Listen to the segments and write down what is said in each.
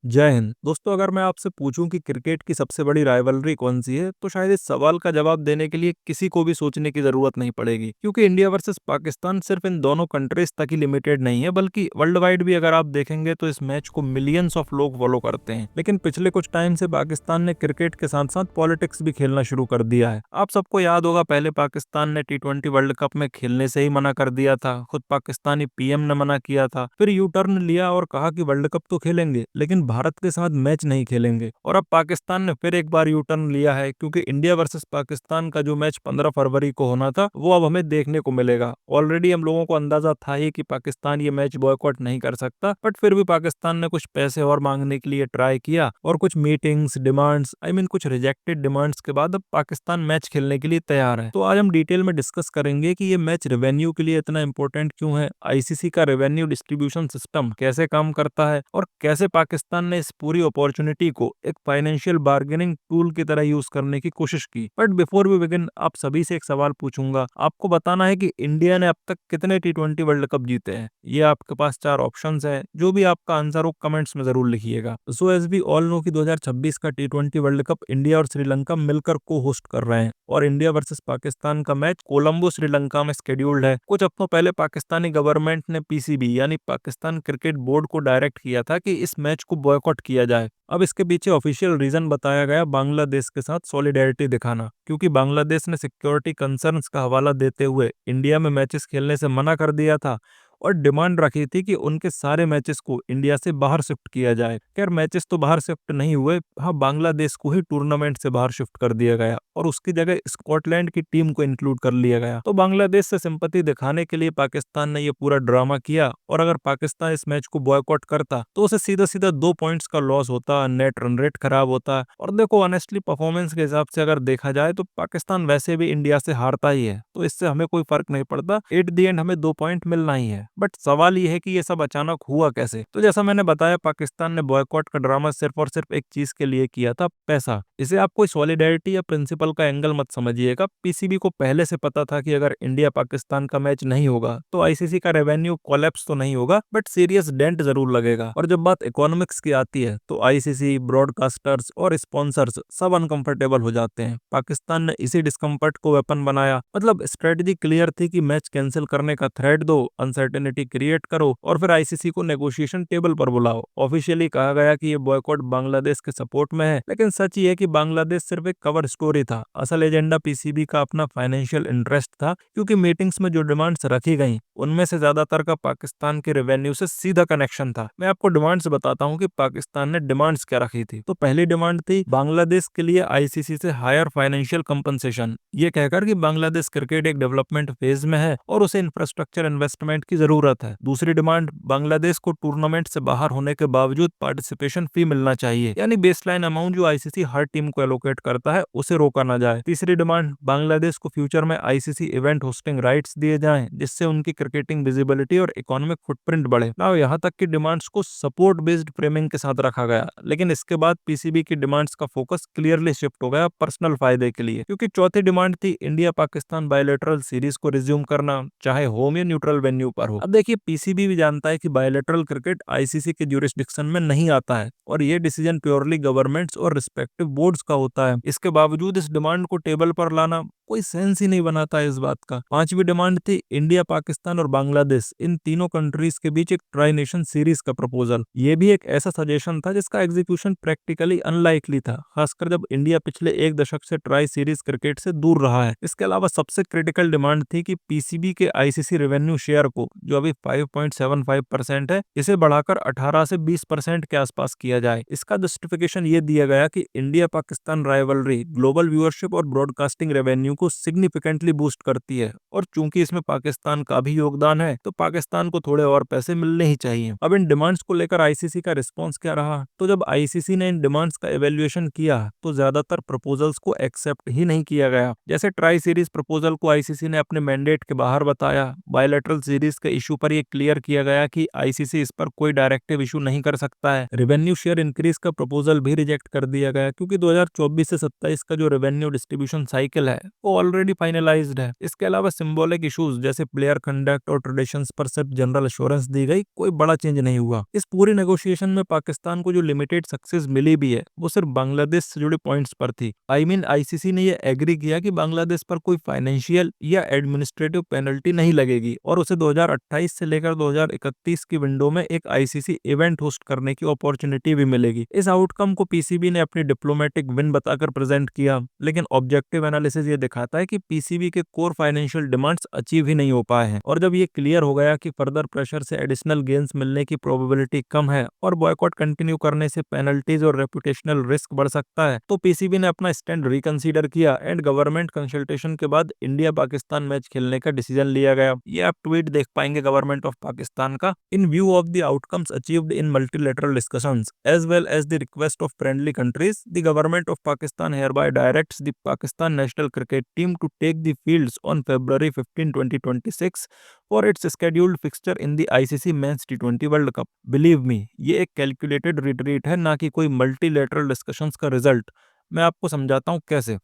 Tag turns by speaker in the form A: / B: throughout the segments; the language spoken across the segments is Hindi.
A: जय हिंद दोस्तों। अगर मैं आपसे पूछूं कि क्रिकेट की सबसे बड़ी राइवलरी कौन सी है तो शायद इस सवाल का जवाब देने के लिए किसी को भी सोचने की जरूरत नहीं पड़ेगी, क्योंकि इंडिया वर्सेस पाकिस्तान सिर्फ इन दोनों कंट्रीज तक ही लिमिटेड नहीं है, बल्कि वर्ल्ड वाइड भी अगर आप देखेंगे तो इस मैच को मिलियंस ऑफ लोग फॉलो करते हैं। लेकिन पिछले कुछ टाइम से पाकिस्तान ने क्रिकेट के साथ साथ पॉलिटिक्स भी खेलना शुरू कर दिया है। आप सबको याद होगा, पहले पाकिस्तान ने T20 वर्ल्ड कप में खेलने से ही मना कर दिया था, खुद पाकिस्तानी पीएम ने मना किया था, फिर यू टर्न लिया और कहा कि वर्ल्ड कप तो खेलेंगे लेकिन भारत के साथ मैच नहीं खेलेंगे। और अब पाकिस्तान ने फिर एक बार यू टर्न लिया है, क्योंकि इंडिया वर्सेस पाकिस्तान का जो मैच 15 फरवरी को होना था वो अब हमें देखने को मिलेगा। ऑलरेडी हम लोगों को अंदाजा था ही कि पाकिस्तान ये मैच बॉयकॉट नहीं कर सकता, बट फिर भी पाकिस्तान ने कुछ पैसे और मांगने के लिए ट्राई किया और कुछ मीटिंग्स, डिमांड्स, कुछ रिजेक्टेड डिमांड्स के बाद अब पाकिस्तान मैच खेलने के लिए तैयार है। तो आज हम डिटेल में डिस्कस करेंगे कि ये मैच रेवेन्यू के लिए इतना इंपॉर्टेंट क्यों है, आईसीसी का रेवेन्यू डिस्ट्रीब्यूशन सिस्टम कैसे काम करता है और कैसे पाकिस्तान ने इस पूरी अपॉर्चुनिटी को एक फाइनेंशियल बार्गेनिंग टूल की तरह यूज करने की कोशिश की। बट बिफोर वी बिगिन, आप सभी से एक सवाल पूछूंगा। आपको बताना है कि इंडिया ने अब तक कितने T20 वर्ल्ड कप जीते हैं। ये आपके पास चार ऑप्शंस है, जो भी आपका आंसर हो कमेंट्स में जरूर लिखिएगा। So as we all know कि 2026 का T20 वर्ल्ड कप इंडिया और श्रीलंका मिलकर को होस्ट कर रहे हैं और इंडिया वर्सेस पाकिस्तान का मैच कोलंबो श्रीलंका में स्केड्यूल्ड है। कुछ हफ्तों पहले पाकिस्तानी गवर्नमेंट ने पीसीबी यानी पाकिस्तान क्रिकेट बोर्ड को डायरेक्ट किया था कि इस मैच को बॉयकॉट किया जाए। अब इसके पीछे ऑफिशियल रीजन बताया गया बांग्लादेश के साथ सॉलिडेरिटी दिखाना, क्योंकि बांग्लादेश ने सिक्योरिटी कंसर्न्स का हवाला देते हुए इंडिया में मैचेस खेलने से मना कर दिया था और डिमांड रखी थी कि उनके सारे मैचेस को इंडिया से बाहर शिफ्ट किया जाए। खैर, मैचेस तो बाहर शिफ्ट नहीं हुए, हाँ बांग्लादेश को ही टूर्नामेंट से बाहर शिफ्ट कर दिया गया और उसकी जगह स्कॉटलैंड की टीम को इंक्लूड कर लिया गया। तो बांग्लादेश से सिंपैथी दिखाने के लिए पाकिस्तान ने ये पूरा ड्रामा किया और अगर पाकिस्तान इस मैच को बॉयकॉट करता तो उसे सीधा सीधा 2 पॉइंट्स का लॉस होता, नेट रन रेट खराब होता। और देखो, ऑनेस्टली परफॉर्मेंस के हिसाब से अगर देखा जाए तो पाकिस्तान वैसे भी इंडिया से हारता ही है, तो इससे हमें कोई फर्क नहीं पड़ता। एट दी एंड हमें 2 पॉइंट मिलना ही है। बट सवाल ये है कि ये सब अचानक हुआ कैसे। तो जैसा मैंने बताया, पाकिस्तान ने बॉयकॉट का ड्रामा सिर्फ और सिर्फ एक चीज के लिए किया था, पैसा। इसे आप कोई सॉलिडेरिटी या प्रिंसिपल का एंगल मत समझिएगा। पीसीबी को पहले से पता था कि अगर इंडिया पाकिस्तान का मैच नहीं होगा तो आईसीसी का रेवेन्यू कोलैप्स तो नहीं होगा, बट सीरियस डेंट जरूर लगेगा। और जब बात इकोनॉमिक्स की आती है तो आईसीसी, ब्रॉडकास्टर्स और स्पॉन्सर्स सब अनकंफर्टेबल हो जाते हैं। पाकिस्तान ने इसी डिस्कम्फर्ट को वेपन बनाया। मतलब स्ट्रेटजी क्लियर थी कि मैच कैंसिल करने का थ्रेट दो, अनसर्टेनिटी क्रिएट करो और फिर आईसीसी को नेगोशिएशन टेबल पर बुलाओ। ऑफिशियली कहा गया कि ये बॉयकॉट बांग्लादेश के सपोर्ट में है, लेकिन सच ये है कि बांग्लादेश सिर्फ एक कवर स्टोरी था। असल एजेंडा पीसीबी का अपना फाइनेंशियल इंटरेस्ट था, क्योंकि मीटिंग्स में जो डिमांड्स रखी गई उनमें से ज्यादातर का पाकिस्तान के रेवेन्यू से सीधा कनेक्शन था। मैं आपको डिमांड्स बताता हूँ कि पाकिस्तान ने डिमांड्स क्या रखी थी। तो पहली डिमांड थी बांग्लादेश के लिए आईसीसी से हायर फाइनेंशियल कंपनसेशन, ये कहकर कि बांग्लादेश क्रिकेट एक डेवलपमेंट फेज में है और उसे इंफ्रास्ट्रक्चर इन्वेस्टमेंट की जरूरत है। दूसरी डिमांड, बांग्लादेश को टूर्नामेंट से बाहर होने के बावजूद पार्टिसिपेशन फी मिलना चाहिए, यानी बेसलाइन अमाउंट जो आईसीसी हर टीम को एलोकेट करता है उसे रोका ना जाए। तीसरी डिमांड, बांग्लादेश को फ्यूचर में आईसीसी इवेंट होस्टिंग राइट्स दिए जाएं, जिससे उनकी क्रिकेटिंग विजिबिलिटी और इकोनॉमिक फुटप्रिंट बढ़े। ना यहाँ तक कि डिमांड्स को सपोर्ट बेस्ड फ्रेमिंग के साथ रखा गया, लेकिन इसके बाद पीसीबी की डिमांड्स का फोकस क्लियरली शिफ्ट हो गया पर्सनल फायदे के लिए, क्योंकि चौथी डिमांड थी इंडिया पाकिस्तान बायलैटरल सीरीज को रिज्यूम करना, चाहे होम या न्यूट्रल वेन्यू पर हो। अब देखिए, पीसीबी भी जानता है कि बायलैटरल क्रिकेट आईसीसी के ज्यूरिसडिक्शन में नहीं आता है और ये डिसीजन प्योरली गवर्नमेंट्स और रिस्पेक्टिव बोर्ड्स का होता है। इसके बावजूद इस डिमांड को टेबल पर लाना कोई सेंस ही नहीं बनाता इस बात का। पांचवी डिमांड थी इंडिया, पाकिस्तान और बांग्लादेश इन तीनों कंट्रीज के बीच एक ट्राई नेशन सीरीज का प्रपोजल। ये भी एक ऐसा सजेशन था जिसका एग्जीक्यूशन प्रैक्टिकली अनलाइकली था, खासकर जब इंडिया पिछले एक दशक से ट्राई सीरीज क्रिकेट से दूर रहा है। इसके अलावा सबसे क्रिटिकल डिमांड थी कि पीसीबी के आईसीसी रेवेन्यू शेयर को, जो अभी 5.75% है, इसे बढ़ाकर 18 से 20% के आसपास किया जाए। इसका जस्टिफिकेशन ये दिया गया कि India Pakistan rivalry global viewership और ब्रॉडकास्टिंग रेवेन्यू को सिग्निफिकेंटली बूस्ट करती है और चूंकि इसमें पाकिस्तान का भी योगदान है तो पाकिस्तान को थोड़े और पैसे मिलने ही चाहिए। अब इन डिमांड्स को लेकर आईसीसी का रिस्पॉन्स क्या रहा? तो जब आईसीसी ने इन डिमांड्स का एवेल्युएशन किया तो ज्यादातर प्रपोजल्स को एक्सेप्ट ही नहीं किया गया। जैसे ट्राई सीरीज प्रपोजल को आईसीसी ने अपने मैंडेट के बाहर बताया। बायलैटरल सीरीज के इशू पर यह क्लियर किया गया कि आईसीसी इस पर कोई डायरेक्टिव इशू नहीं कर सकता है। रेवेन्यू शेयर इंक्रीज का प्रपोजल भी रिजेक्ट कर दिया गया, क्योंकि 2024 से 27 का जो रेवेन्यू डिस्ट्रीब्यूशन साइकिल है वो वो ऑलरेडी फाइनलाइज्ड है। इसके अलावा सिंबॉलिक इश्यूज जैसे प्लेयर कंडक्ट और ट्रेडिशंस पर सिर्फ जनरल एश्योरेंस दी गई, कोई बड़ा चेंज नहीं हुआ। इस पूरी नेगोशिएशन में पाकिस्तान को जो लिमिटेड सक्सेस मिली भी है वो सिर्फ बांग्लादेश से जुड़े पॉइंट्स पर थी। आईसीसी ने ये एग्री किया कि बांग्लादेश पर कोई फाइनेंशियल या एडमिनिस्ट्रेटिव पेनल्टी नहीं लगेगी और उसे 2028 से लेकर 2031 की विंडो में एक आईसीसी इवेंट होस्ट करने की अपॉर्चुनिटी भी मिलेगी। इस आउटकम को पीसीबी ने अपनी डिप्लोमेटिक विन बताकर प्रेजेंट किया, लेकिन ऑब्जेक्टिव एनालिसिस ये दिखाता है कि पीसीबी के कोर फाइनेंशियल डिमांड्स अचीव ही नहीं हो पाए हैं। और जब ये क्लियर हो गया कि फर्दर प्रेशर से एडिशनल गेन्स मिलने की प्रोबेबिलिटी कम है और बॉयकॉट कंटिन्यू करने से पेनल्टीज और रेपुटेशनल रिस्क बढ़ सकता है, तो पीसीबी ने अपना स्टैंड रिकंसीडर किया एंड गवर्नमेंट कंसल्टेशन के बाद इंडिया पाकिस्तान मैच खेलने का डिसीजन लिया गया। ये आप ट्वीट देख पाएंगे गवर्नमेंट ऑफ पाकिस्तान का। In view of the outcomes achieved in multilateral discussions as well as the request of friendly countries, the government of Pakistan hereby directs the Pakistan national cricket team to take the fields on February 15, 2026 for its scheduled fixture in the ICC Men's T20 World Cup। Believe me, ये एक कैलकुलेटेड रिट्रीट है, ना कि कोई मल्टीलेटरल डिस्कशंस का रिजल्ट। मैं आपको समझाता हूँ कैसे।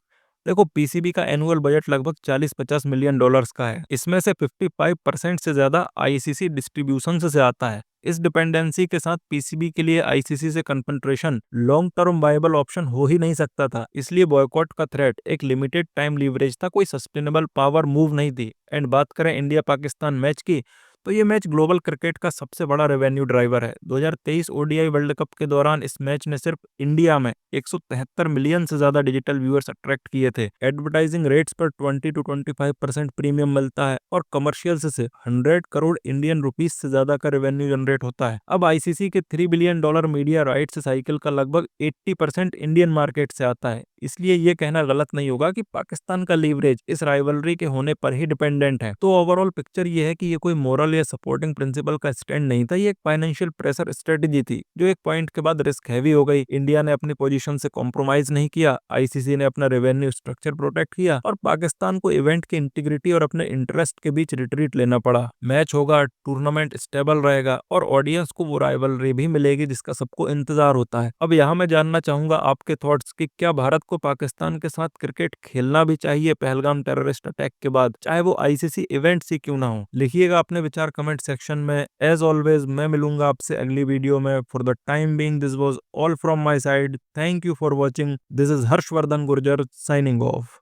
A: देखो, पीसीबी का एनुअल बजट लगभग 40-50 मिलियन डॉलर्स का है। इसमें से 55% से ज्यादा आईसीसी डिस्ट्रीब्यूशन से आता है। इस डिपेंडेंसी के साथ पीसीबी के लिए आईसीसी से confederation long term viable option हो ही नहीं सकता था। इसलिए बॉयकॉट का थ्रेट एक लिमिटेड टाइम लीवरेज था, कोई सस्टेनेबल पावर मूव नहीं थी। एंड बात करें इंडिया पाकिस्तान मैच की, तो ये मैच ग्लोबल क्रिकेट का सबसे बड़ा रेवेन्यू ड्राइवर है। 2023 ओडीआई वर्ल्ड कप के दौरान इस मैच ने सिर्फ इंडिया में 173 मिलियन से ज्यादा डिजिटल व्यूअर्स अट्रैक्ट किए थे। एडवर्टाइजिंग रेट्स पर 20 to 25% प्रीमियम मिलता है और कमर्शियल से 100 करोड़ इंडियन रुपीस से ज्यादा का रेवेन्यू जनरेट होता है। अब आईसीसी के $3 बिलियन मीडिया राइट्स साइकिल का लगभग 80% इंडियन मार्केट से आता है। इसलिए ये कहना गलत नहीं होगा कि पाकिस्तान का लीवरेज इस राइवलरी के होने पर ही डिपेंडेंट है। तो ओवरऑल पिक्चर ये है कि ये कोई मोरल या सपोर्टिंग प्रिंसिपल का स्टैंड नहीं था, ये एक फाइनेंशियल प्रेशर स्ट्रेटेजी थी जो एक पॉइंट के बाद रिस्क हैवी हो गई। इंडिया ने अपनी पोजीशन से कॉम्प्रोमाइज नहीं किया, आईसीसी ने अपना रेवेन्यू स्ट्रक्चर प्रोटेक्ट किया और पाकिस्तान को इवेंट की इंटीग्रिटी और अपने इंटरेस्ट के बीच रिट्रीट लेना पड़ा। मैच होगा, टूर्नामेंट स्टेबल रहेगा और ऑडियंस को वो राइवलरी भी मिलेगी जिसका सबको इंतजार होता है। अब यहाँ मैं जानना चाहूंगा आपके थॉट्स कि क्या भारत को पाकिस्तान के साथ क्रिकेट खेलना भी चाहिए पहलगाम टेररिस्ट अटैक के बाद, चाहे वो आईसीसी इवेंट ही क्यों ना हो। लिखिएगा अपने विचार कमेंट सेक्शन में। एज ऑलवेज मैं मिलूंगा आपसे अगली वीडियो में। For the time being this was all from my side. Thank you for watching. This is Harshvardhan Gurjar signing off.